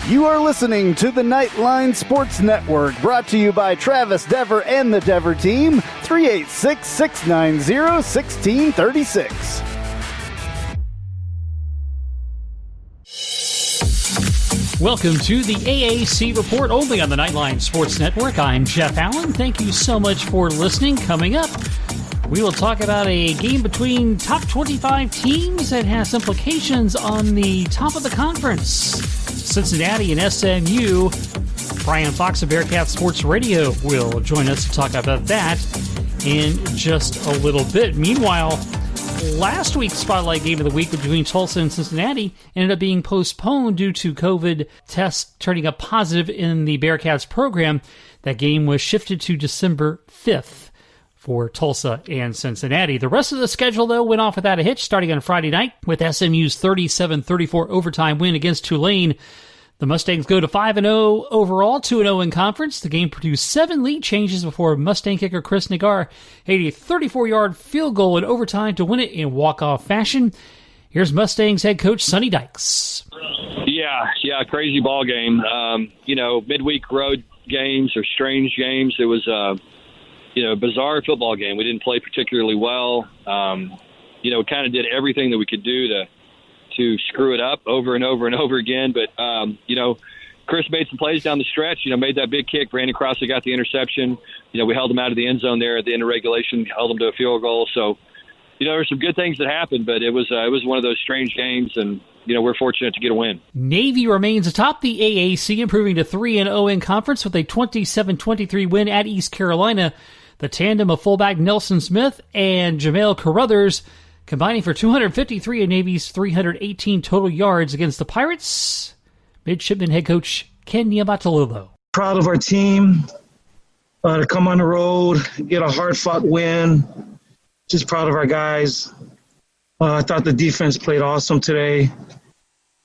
You are listening to the Nightline Sports Network, brought to you by Travis Dever and the Dever team, 386-690-1636. Welcome to the AAC Report, only on the Nightline Sports Network. I'm Jeff Allen. Thank you so much for listening. Coming up, we will talk about a game between top 25 teams that has implications on the top of the conference. Cincinnati and SMU. Brian Fox of Bearcat Sports Radio will join us to talk about that in just a little bit. Meanwhile, last week's Spotlight Game of the Week between Tulsa and Cincinnati ended up being postponed due to COVID tests turning up positive in the Bearcats program. That game was shifted to December 5th for Tulsa and Cincinnati. The rest of the schedule, though, went off without a hitch, starting on Friday night with SMU's 37-34 overtime win against Tulane. The Mustangs go to 5-0 overall, 2-0 in conference. The game produced 7 lead changes before Mustang kicker Chris Nagar hit a 34-yard field goal in overtime to win it in walk-off fashion. Here's Mustangs head coach Sonny Dykes. Yeah, crazy ball game. Midweek road games are strange games. It was a bizarre football game. We didn't play particularly well. We kind of did everything that we could do to screw it up over and over and over again. But, Chris made some plays down the stretch, made that big kick. Brandon Crossley got the interception. We held him out of the end zone there at the end of regulation, held him to a field goal. So, there were some good things that happened, but it was one of those strange games, and, we're fortunate to get a win. Navy remains atop the AAC, improving to 3-0 in conference with a 27-23 win at East Carolina. The tandem of fullback Nelson Smith and Jamel Carruthers combining for 253 of Navy's 318 total yards against the Pirates. Midshipman head coach Ken Niamatololo. Proud of our team to come on the road, get a hard-fought win. Just proud of our guys. I thought the defense played awesome today.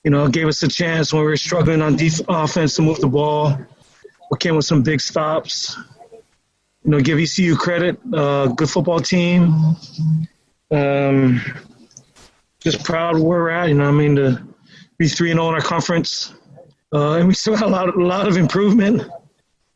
Gave us a chance when we were struggling on offense to move the ball. We came with some big stops. Give ECU credit. Good football team. Just proud of where we're at, to be 3-0 in our conference. And we still got a lot of improvement,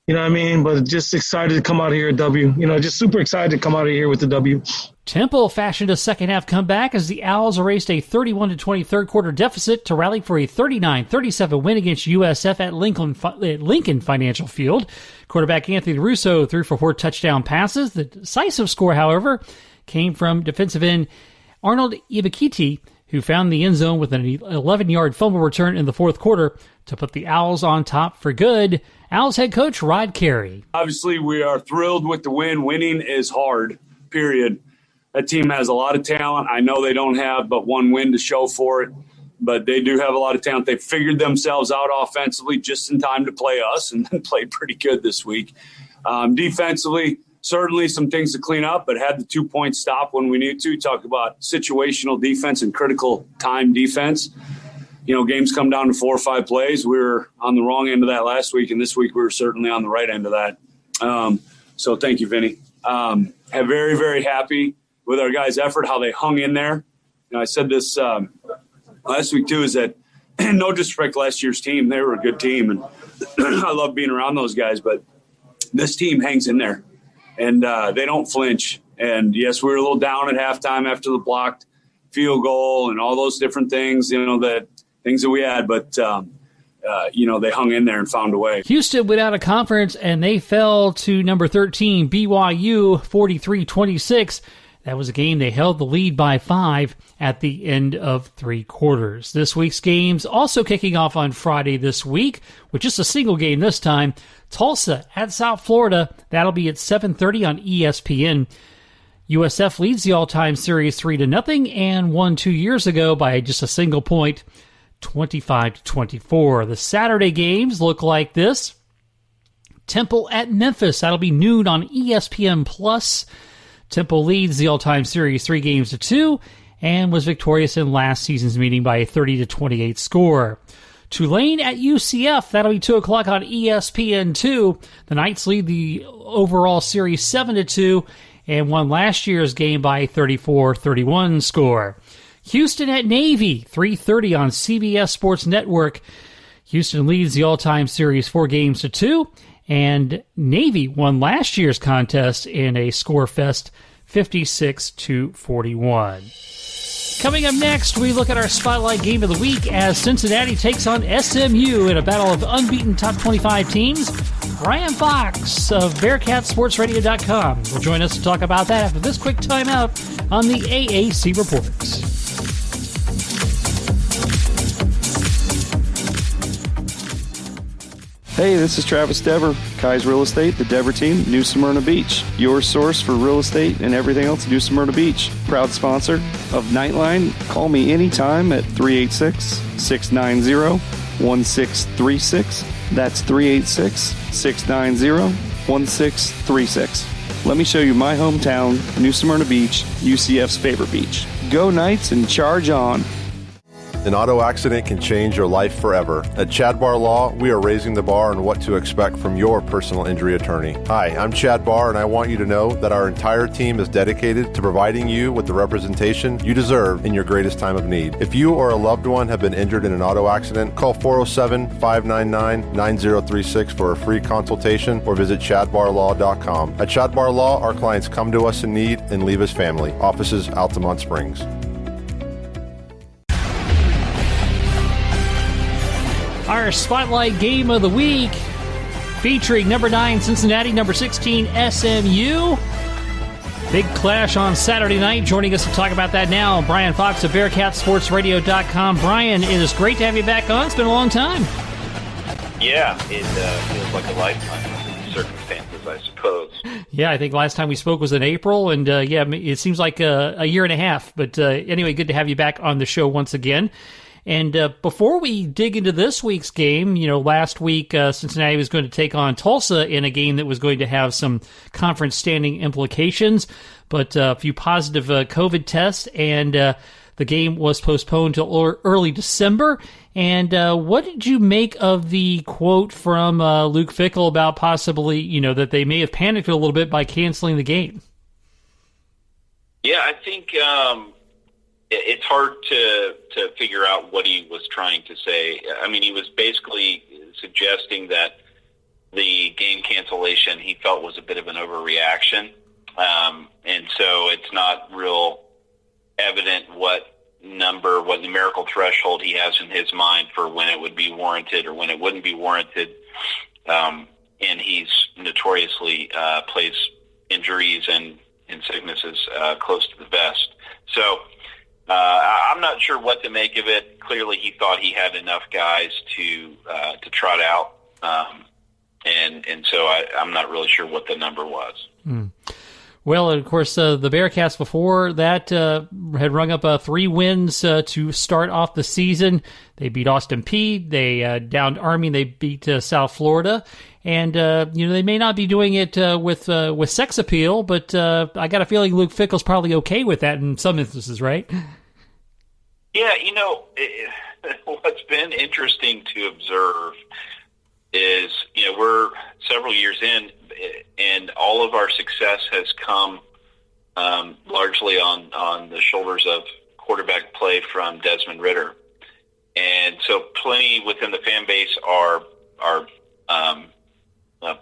but just excited to come out of here with a W. Just super excited to come out of here with the W. Temple fashioned a second-half comeback as the Owls erased a 31-20 third-quarter deficit to rally for a 39-37 win against USF at Lincoln Financial Field. Quarterback Anthony Russo threw for 4 touchdown passes. The decisive score, however, came from defensive end Arnold Ibakiti, who found the end zone with an 11-yard fumble return in the fourth quarter to put the Owls on top for good. Owls head coach Rod Carey. Obviously, we are thrilled with the win. Winning is hard, period. That team has a lot of talent. I know they don't have but one win to show for it, but they do have a lot of talent. They figured themselves out offensively just in time to play us and then played pretty good this week. Defensively, certainly some things to clean up, but had the 2-point stop when we needed to. Talk about situational defense and critical time defense. Games come down to 4 or 5 plays. We were on the wrong end of that last week, and this week we were certainly on the right end of that. So thank you, Vinny. Very, very happy with our guys' effort, how they hung in there. I said this last week, too, is that no disrespect to last year's team. They were a good team, and I love being around those guys, but this team hangs in there. And they don't flinch. And, yes, we were a little down at halftime after the blocked field goal and all those different things, things that we had. But, they hung in there and found a way. Houston went out of conference, and they fell to number 13, BYU, 43-26. That was a game they held the lead by 5 at the end of 3 quarters. This week's games also kicking off on Friday this week with just a single game this time. Tulsa at South Florida. That'll be at 7:30 on ESPN. USF leads the all-time series 3-0 and won 2 years ago by just a single point, 25-24. The Saturday games look like this. Temple at Memphis. That'll be noon on ESPN+. Temple leads the all-time series 3-2 and was victorious in last season's meeting by a 30-28 score. Tulane at UCF. That'll be 2 o'clock on ESPN2. The Knights lead the overall series 7-2 and won last year's game by a 34-31 score. Houston at Navy, 3:30 on CBS Sports Network. Houston leads the all-time series 4-2, and Navy won last year's contest in a score fest 56-41. Coming up next, we look at our Spotlight Game of the Week as Cincinnati takes on SMU in a battle of unbeaten top 25 teams. Brian Fox of BearcatSportsRadio.com will join us to talk about that after this quick timeout on the AAC Reports. Hey, this is Travis Dever, Kai's Real Estate, the Dever team, New Smyrna Beach. Your source for real estate and everything else, New Smyrna Beach. Proud sponsor of Nightline. Call me anytime at 386-690-1636. That's 386-690-1636. Let me show you my hometown, New Smyrna Beach, UCF's favorite beach. Go Knights and charge on. An auto accident can change your life forever. At Chad Barr Law, we are raising the bar on what to expect from your personal injury attorney. Hi, I'm Chad Barr, and I want you to know that our entire team is dedicated to providing you with the representation you deserve in your greatest time of need. If you or a loved one have been injured in an auto accident, call 407-599-9036 for a free consultation or visit chadbarlaw.com. At Chad Barr Law, our clients come to us in need and leave as family. Offices Altamont Springs. Our Spotlight Game of the Week featuring number 9 Cincinnati, number 16 SMU. Big clash on Saturday night. Joining us to talk about that now, Brian Fox of BearcatSportsRadio.com. Brian, it is great to have you back on. It's been a long time. Yeah, it feels like a lifetime of circumstances, I suppose. Yeah, I think last time we spoke was in April, and it seems like a year and a half. But anyway, good to have you back on the show once again. And before we dig into this week's game, last week Cincinnati was going to take on Tulsa in a game that was going to have some conference standing implications, but a few positive COVID tests, and the game was postponed till early December. And what did you make of the quote from Luke Fickell about possibly, that they may have panicked a little bit by canceling the game? Yeah, I think it's hard to figure out what he was trying to say. I mean, he was basically suggesting that the game cancellation he felt was a bit of an overreaction. And so it's not real evident what numerical threshold he has in his mind for when it would be warranted or when it wouldn't be warranted. And he's notoriously plays injuries and sicknesses close to the vest. So I'm not sure what to make of it. Clearly, he thought he had enough guys to trot out, and so I'm not really sure what the number was. Well, and of course, the Bearcats before that had rung up 3 wins to start off the season. They beat Austin Peay, they downed Army, they beat South Florida. And, they may not be doing it with sex appeal, but I got a feeling Luke Fickell's probably okay with that in some instances, right? Yeah, what's been interesting to observe is, we're several years in, and all of our success has come largely on the shoulders of quarterback play from Desmond Ridder. And so plenty within the fan base are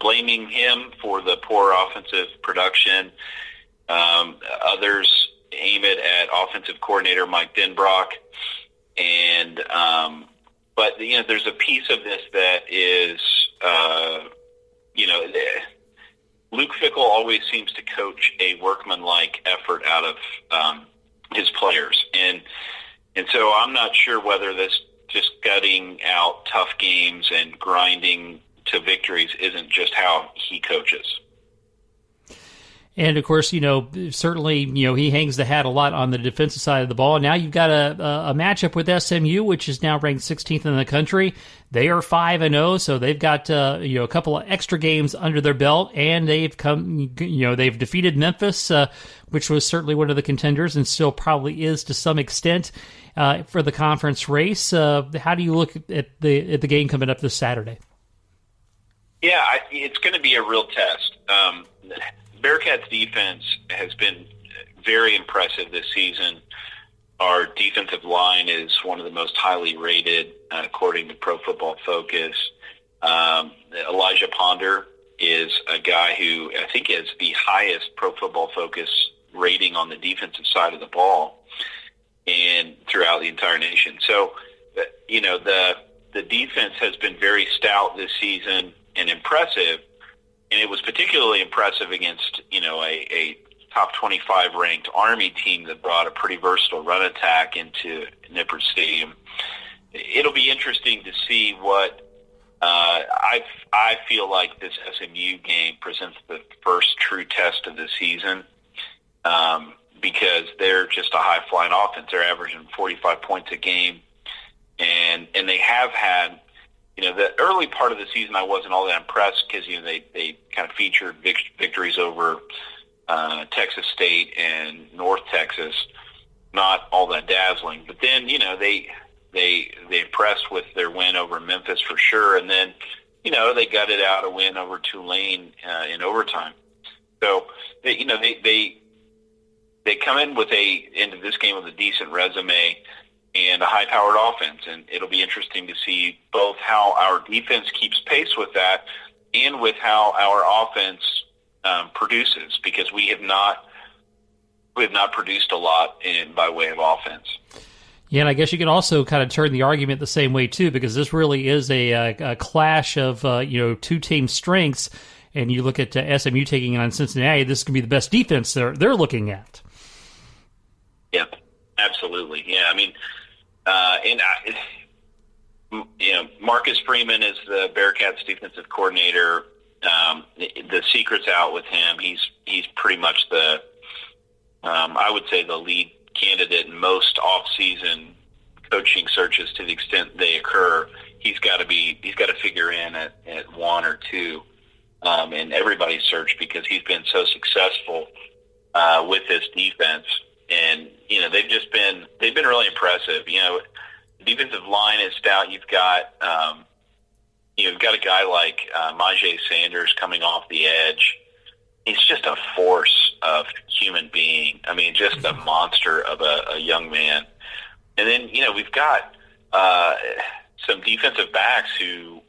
blaming him for the poor offensive production. Others aim it at offensive coordinator Mike Denbrock. And but there's a piece of this that is Luke Fickell always seems to coach a workmanlike effort out of his players, and so I'm not sure whether this just gutting out tough games and grinding to victories isn't just how he coaches. And, of course, certainly, he hangs the hat a lot on the defensive side of the ball. Now you've got a matchup with SMU, which is now ranked 16th in the country. They are 5-0, so they've got, a couple of extra games under their belt, and they've they've defeated Memphis, which was certainly one of the contenders and still probably is to some extent for the conference race. How do you look at the game coming up this Saturday? Yeah, it's going to be a real test. Bearcats defense has been very impressive this season Our defensive line is one of the most highly rated, according to Pro Football Focus. Elijah Ponder is a guy who I think has the highest Pro Football Focus rating on the defensive side of the ball and throughout the entire nation. So, the defense has been very stout this season and impressive, and it was particularly impressive against, a top 25 ranked Army team that brought a pretty versatile run attack into Nippert Stadium. It'll be interesting to see what I feel like this SMU game presents the first true test of the season, because they're just a high-flying offense. They're averaging 45 points a game, and they have had, the early part of the season I wasn't all that impressed because, they kind of featured victories over Texas State and North Texas, not all that dazzling. But then, they impressed with their win over Memphis for sure, and then, they gutted out a win over Tulane in overtime. So, they come in into this game with a decent resume and a high-powered offense, and it'll be interesting to see both how our defense keeps pace with that and with how our offense produces, because we have not produced a lot by way of offense. Yeah, and I guess you can also kind of turn the argument the same way too, because this really is a clash of two team strengths, and you look at SMU taking on Cincinnati. This could be the best defense they're looking at. Yep, absolutely. Yeah, I mean, Marcus Freeman is the Bearcats defensive coordinator. The secret's out with him. He's pretty much I would say the lead candidate in most off-season coaching searches to the extent they occur. He's got to figure in at one or two in everybody's search, because he's been so successful with this defense. And they've been really impressive. The defensive line is stout. You've got a guy like Majay Sanders coming off the edge. He's just a force of human being. I mean, just a monster of a young man. And then we've got some defensive backs who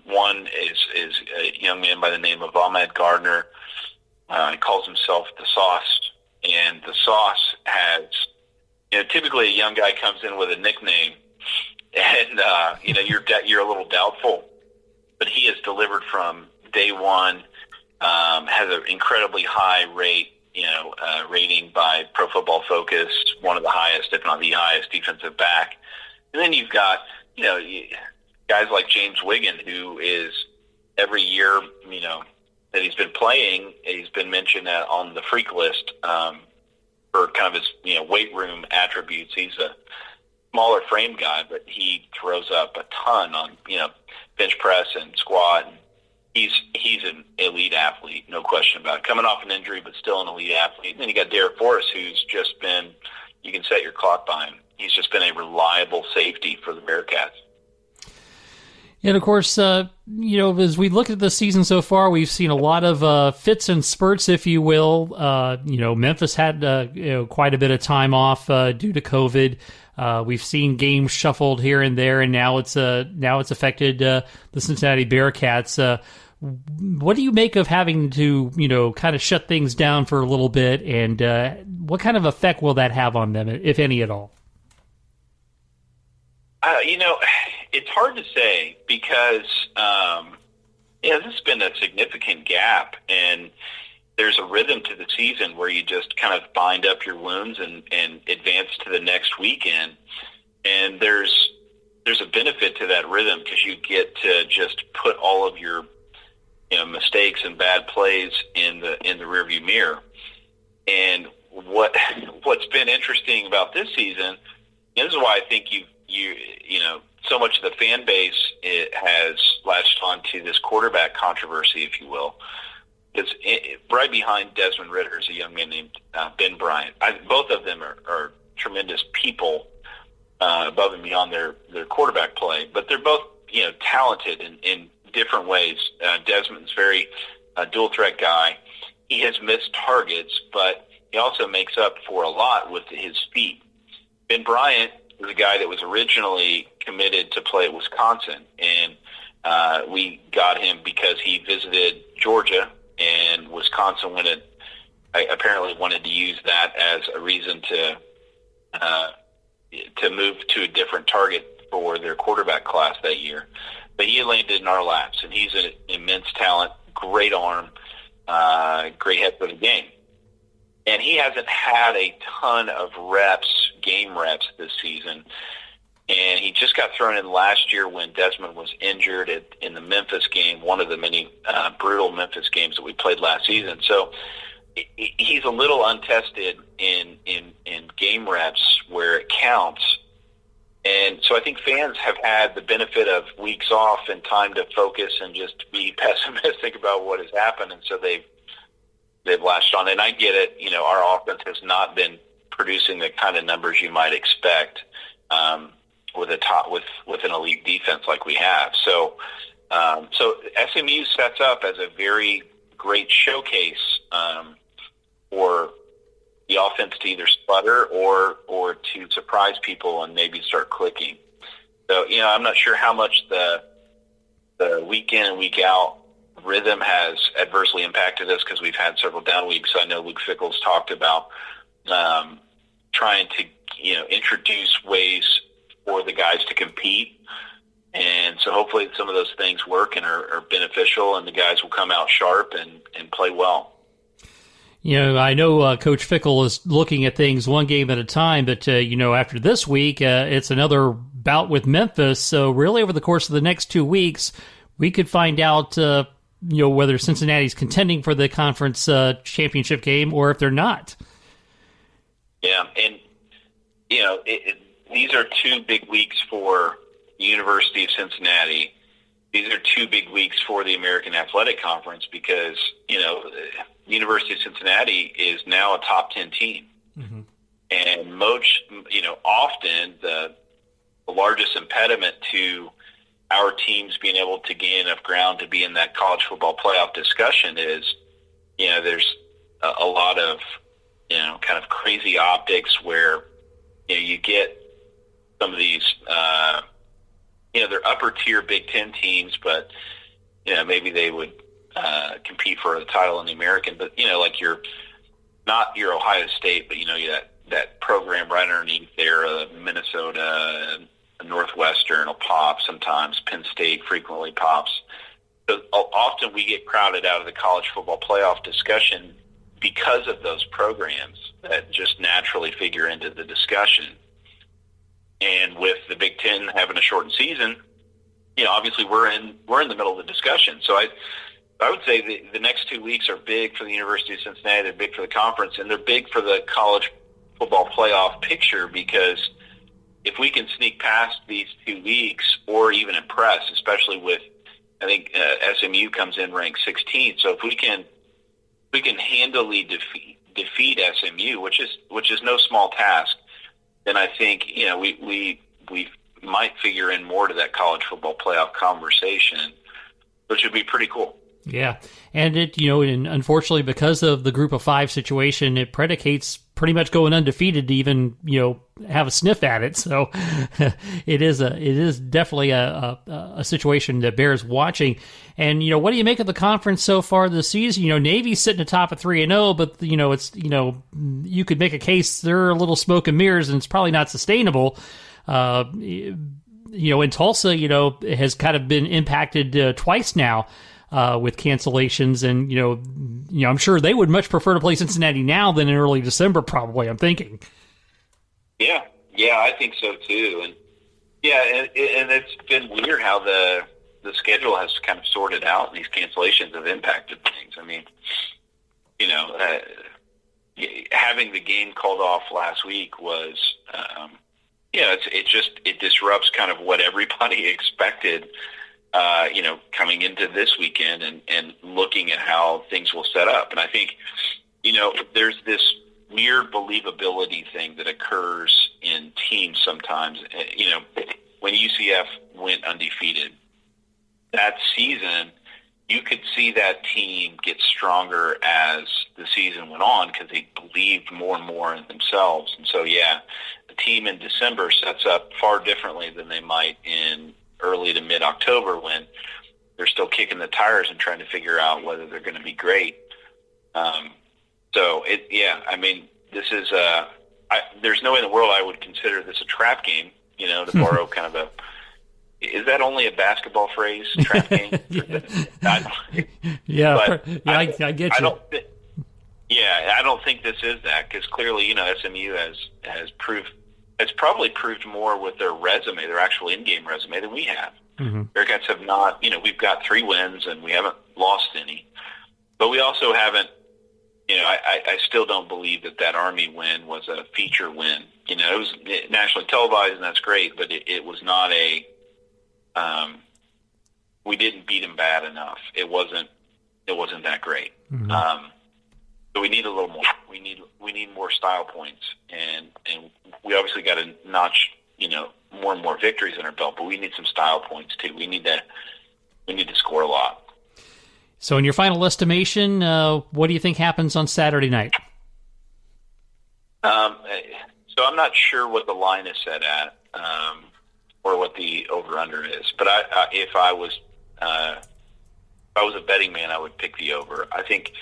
one is a young man by the name of Ahmed Gardner. He calls himself the Sauce. And the Sauce has, typically a young guy comes in with a nickname, and you're a little doubtful, but he has delivered from day one. Has an incredibly high rating by Pro Football Focus, one of the highest, if not the highest, defensive back. And then you've got guys like James Wiggin, who is every year that he's been playing, he's been mentioned on the freak list for kind of his weight room attributes. He's a smaller frame guy, but he throws up a ton on bench press and squat. And he's an elite athlete, no question about it. Coming off an injury, but still an elite athlete. And then you got Derek Forrest, who's just been, you can set your clock by him. He's just been a reliable safety for the Bearcats. And, of course, as we look at the season so far, we've seen a lot of fits and spurts, if you will. Memphis had quite a bit of time off due to COVID. We've seen games shuffled here and there, and now it's affected the Cincinnati Bearcats. What do you make of having to, kind of shut things down for a little bit, and what kind of effect will that have on them, if any at all? It's hard to say because, this has been a significant gap, and there's a rhythm to the season where you just kind of bind up your wounds and advance to the next weekend. And there's a benefit to that rhythm because you get to just put all of your mistakes and bad plays in the rearview mirror. And what's been interesting about this season, this is why I think so much of the fan base has latched on to this quarterback controversy, if you will. It's right behind Desmond Ridder is a young man named Ben Bryant. Both of them are tremendous people above and beyond their quarterback play, but they're both talented in different ways. Desmond's very dual threat guy. He has missed targets, but he also makes up for a lot with his feet. Ben Bryant was a guy that was originally committed to play at Wisconsin, and we got him because he visited Georgia, and Wisconsin apparently wanted to use that as a reason to move to a different target for their quarterback class that year. But he landed in our laps, and he's an immense talent, great arm, great head for the game. And he hasn't had a ton of game reps this season. And he just got thrown in last year when Desmond was injured in the Memphis game, one of the many brutal Memphis games that we played last season. So he's a little untested in game reps where it counts. And so I think fans have had the benefit of weeks off and time to focus and just be pessimistic about what has happened. And so they've latched on. And I get it. Our offense has not been producing the kind of numbers you might expect with an elite defense like we have. So SMU sets up as a very great showcase for the offense to either sputter or to surprise people and maybe start clicking. So, I'm not sure how much the week in and week out rhythm has adversely impacted us because we've had several down weeks. I know Luke Fickell's talked about trying to, introduce ways for the guys to compete. And so hopefully some of those things work and are beneficial, and the guys will come out sharp and play well. I know Coach Fickell is looking at things one game at a time, but, after this week, it's another bout with Memphis. So really over the course of the next 2 weeks, we could find out, whether Cincinnati's contending for the conference championship game or if they're not. Yeah, and, these are 2 big weeks for the University of Cincinnati. These are 2 big weeks for the American Athletic Conference because, University of Cincinnati is now a top 10 team. Mm-hmm. And often the largest impediment to our teams being able to gain enough ground to be in that college football playoff discussion is, there's a lot of, kind of crazy optics where, you get some of these, they're upper tier Big Ten teams, but, maybe they would compete for the title in the American, but like you're not your Ohio State, but that program right underneath there, Minnesota, Northwestern will pop sometimes. Penn State frequently pops. So often we get crowded out of the college football playoff discussion because of those programs that just naturally figure into the discussion. And with the Big Ten having a shortened season, obviously we're in the middle of the discussion. So I would say the next 2 weeks are big for the University of Cincinnati. They're big for the conference, and they're big for the college football playoff picture because if we can sneak past these 2 weeks or even impress, especially with, I think SMU comes in ranked 16th. So if we can handily defeat SMU, which is no small task, then I think we might figure in more to that college football playoff conversation, which would be pretty cool. Yeah, and it and unfortunately because of the Group of 5 situation, it predicates pretty much going undefeated to even have a sniff at it. So it is definitely a situation that bears watching. And what do you make of the conference so far this season? Navy's sitting atop at 3-0, but it's you could make a case they're a little smoke and mirrors, and it's probably not sustainable. And Tulsa has kind of been impacted twice now. With cancellations, and I'm sure they would much prefer to play Cincinnati now than in early December. Probably, I'm thinking. Yeah, I think so too, and and it's been weird how the schedule has kind of sorted out, and these cancellations have impacted things. I mean, having the game called off last week was, it disrupts kind of what everybody expected. Coming into this weekend and looking at how things will set up. And I think, there's this weird believability thing that occurs in teams sometimes. When UCF went undefeated that season, you could see that team get stronger as the season went on because they believed more and more in themselves. And so, yeah, the team in December sets up far differently than they might in early to mid-October when they're still kicking the tires and trying to figure out whether they're going to be great. This is there's no way in the world I would consider this a trap game, to borrow kind of is that only a basketball phrase, trap game? I get you. I don't think this is that because clearly, SMU has probably proved more with their resume, their actual in-game resume, than we have. Mm-hmm. Bearcats have not, we've got 3 wins and we haven't lost any, but we also haven't. I still don't believe that Army win was a feature win. It was nationally televised and that's great, but it was not a. We didn't beat them bad enough. It wasn't that great. Mm-hmm. So we need a little more. We need more style points, and we obviously got to notch more and more victories in our belt. But we need some style points too. We need to score a lot. So, in your final estimation, what do you think happens on Saturday night? So I'm not sure what the line is set at, or what the over/under is. But if I was a betting man, I would pick the over. I think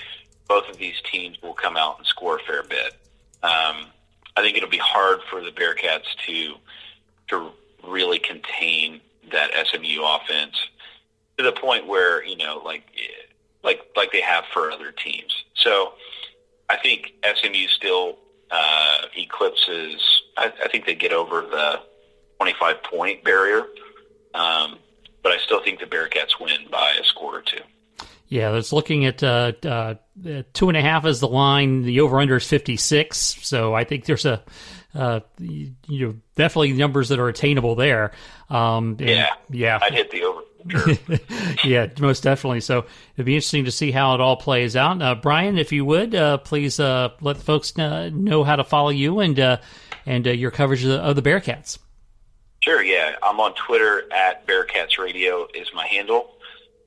both of these teams will come out and score a fair bit. I think it'll be hard for the Bearcats to really contain that SMU offense to the point where like they have for other teams. So I think SMU still eclipses. I think they get over the 25-point barrier, but I still think the Bearcats win by a score or 2. Yeah, it's looking at 2.5 as the line. The over/under is 56. So I think there's definitely numbers that are attainable there. I'd hit the over. Sure. Yeah, most definitely. So it'd be interesting to see how it all plays out. Brian, if you would, please let the folks know how to follow you and your coverage of the Bearcats. Sure, yeah. I'm on Twitter at Bearcats Radio is my handle.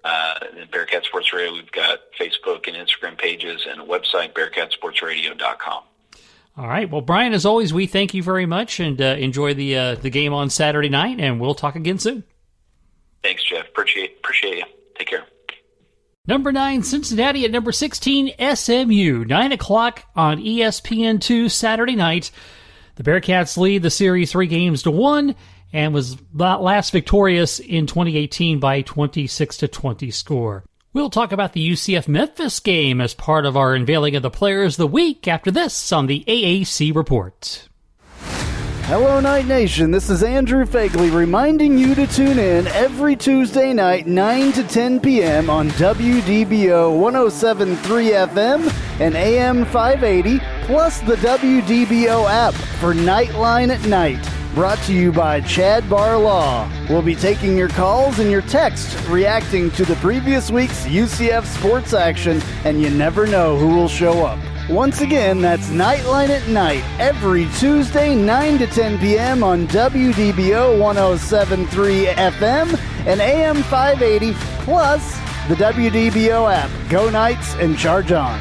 And Bearcat Sports Radio, we've got Facebook and Instagram pages and a website, bearcatsportsradio.com. All right. Well, Brian, as always, we thank you very much and enjoy the game on Saturday night, and we'll talk again soon. Thanks, Jeff. Appreciate you. Take care. Number 9, Cincinnati at number 16, SMU. 9 o'clock on ESPN2 Saturday night. The Bearcats lead the series 3-1 and was last victorious in 2018 by 26-20 score. We'll talk about the UCF-Memphis game as part of our unveiling of the Players of the Week after this on the AAC Report. Hello, Night Nation. This is Andrew Fagley reminding you to tune in every Tuesday night, 9 to 10 p.m. on WDBO 107.3 FM and AM 580, plus the WDBO app for Nightline at Night. Brought to you by Chad Bar Law. We'll be taking your calls and your texts reacting to the previous week's UCF sports action, and you never know who will show up. Once again, that's Nightline at Night, every Tuesday, 9 to 10 p.m. on WDBO 107.3 FM and AM 580, plus the WDBO app. Go Knights and charge on.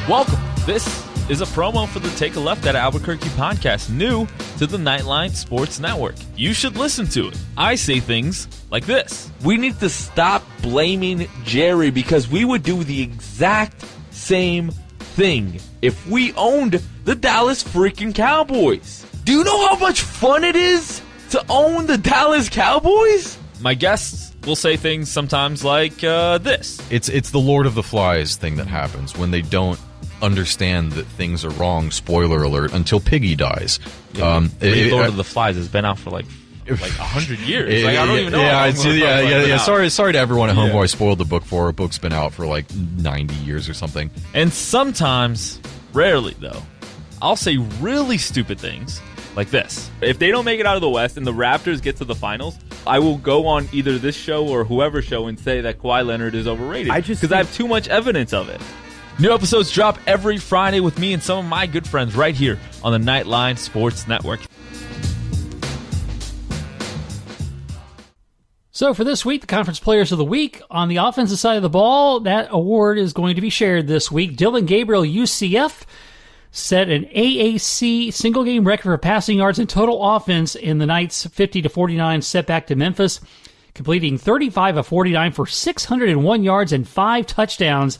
Welcome. This is a promo for the Take a Left at Albuquerque podcast, new to the Nightline Sports Network. You should listen to it. I say things like this. We need to stop blaming Jerry because we would do the exact same thing if we owned the Dallas freaking Cowboys. Do you know how much fun it is to own the Dallas Cowboys? My guests will say things sometimes like this. It's the Lord of the Flies thing that happens when they don't understand that things are wrong, spoiler alert, until Piggy dies. Lord of the Flies has been out for like 100 years. I don't even know. Yeah. Sorry to everyone at home who I spoiled the book for. A book's been out for like 90 years or something. And sometimes, rarely though, I'll say really stupid things like this. If they don't make it out of the West and the Raptors get to the finals, I will go on either this show or whoever's show and say that Kawhi Leonard is overrated because I have too much evidence of it. New episodes drop every Friday with me and some of my good friends right here on the Nightline Sports Network. So for this week, the Conference Players of the Week, on the offensive side of the ball, that award is going to be shared this week. Dylan Gabriel, UCF, set an AAC single-game record for passing yards and total offense in the Knights' 50-49 setback to Memphis, completing 35 of 49 for 601 yards and 5 touchdowns,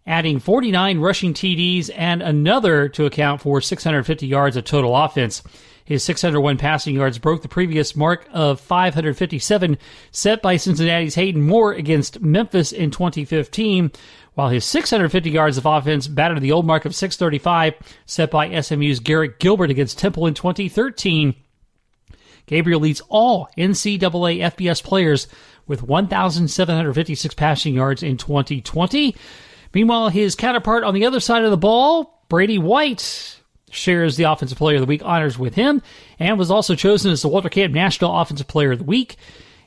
adding 49 rushing TDs and another to account for 650 yards of total offense. His 601 passing yards broke the previous mark of 557 set by Cincinnati's Hayden Moore against Memphis in 2015, while his 650 yards of offense battered the old mark of 635 set by SMU's Garrett Gilbert against Temple in 2013. Gabriel leads all NCAA FBS players with 1,756 passing yards in 2020. Meanwhile, his counterpart on the other side of the ball, Brady White, shares the Offensive Player of the Week honors with him and was also chosen as the Walter Camp National Offensive Player of the Week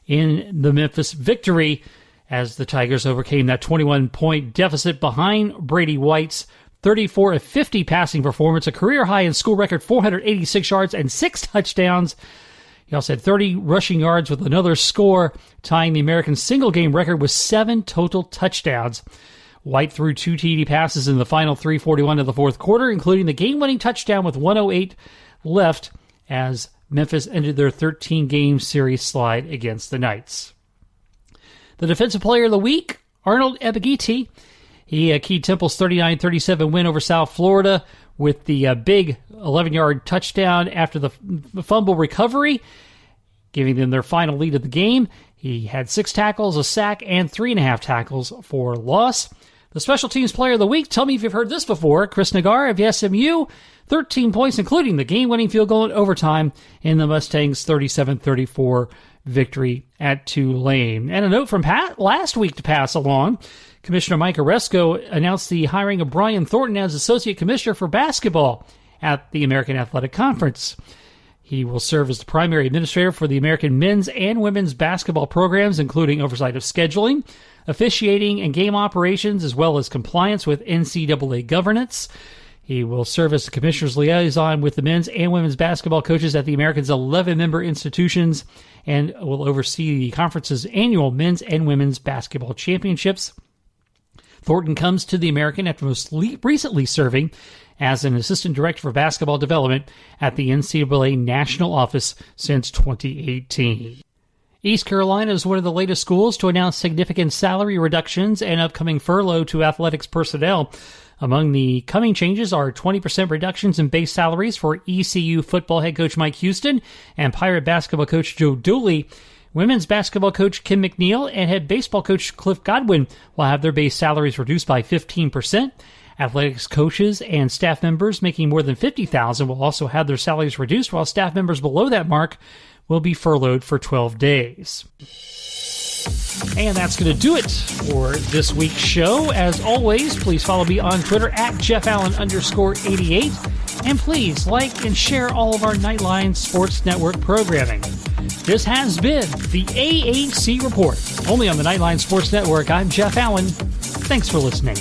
in the Memphis victory as the Tigers overcame that 21-point deficit behind Brady White's 34 of 50 passing performance, a career high and school record 486 yards and 6 touchdowns. He also had 30 rushing yards with another score, tying the American single-game record with 7 total touchdowns. White threw 2 TD passes in the final 3:41 of the fourth quarter, including the game-winning touchdown with 1:08 left as Memphis ended their 13-game series slide against the Knights. The Defensive Player of the Week, Arnold Ebiketie. He keyed Temple's 39-37 win over South Florida with the big 11-yard touchdown after the fumble recovery, giving them their final lead of the game. He had 6 tackles, a sack, and 3.5 tackles for loss. The Special Teams Player of the Week, tell me if you've heard this before, Chris Nagar of SMU, 13 points, including the game-winning field goal in overtime in the Mustangs' 37-34 victory at Tulane. And a note from Pat last week to pass along. Commissioner Mike Oresco announced the hiring of Brian Thornton as Associate Commissioner for Basketball at the American Athletic Conference. He will serve as the primary administrator for the American men's and women's basketball programs, including oversight of scheduling, officiating, and game operations, as well as compliance with NCAA governance. He will serve as the commissioner's liaison with the men's and women's basketball coaches at the Americans' 11-member institutions and will oversee the conference's annual men's and women's basketball championships. Thornton comes to the American after most recently serving as an assistant director for basketball development at the NCAA National Office since 2018. East Carolina is one of the latest schools to announce significant salary reductions and upcoming furlough to athletics personnel. Among the coming changes are 20% reductions in base salaries for ECU football head coach Mike Houston and Pirate basketball coach Joe Dooley. Women's basketball coach Kim McNeil and head baseball coach Cliff Godwin will have their base salaries reduced by 15%. Athletics coaches and staff members making more than $50,000 will also have their salaries reduced, while staff members below that mark will be furloughed for 12 days. And that's going to do it for this week's show. As always, please follow me on Twitter at JeffAllen_88. And please like and share all of our Nightline Sports Network programming. This has been the AAC Report. Only on the Nightline Sports Network. I'm Jeff Allen. Thanks for listening.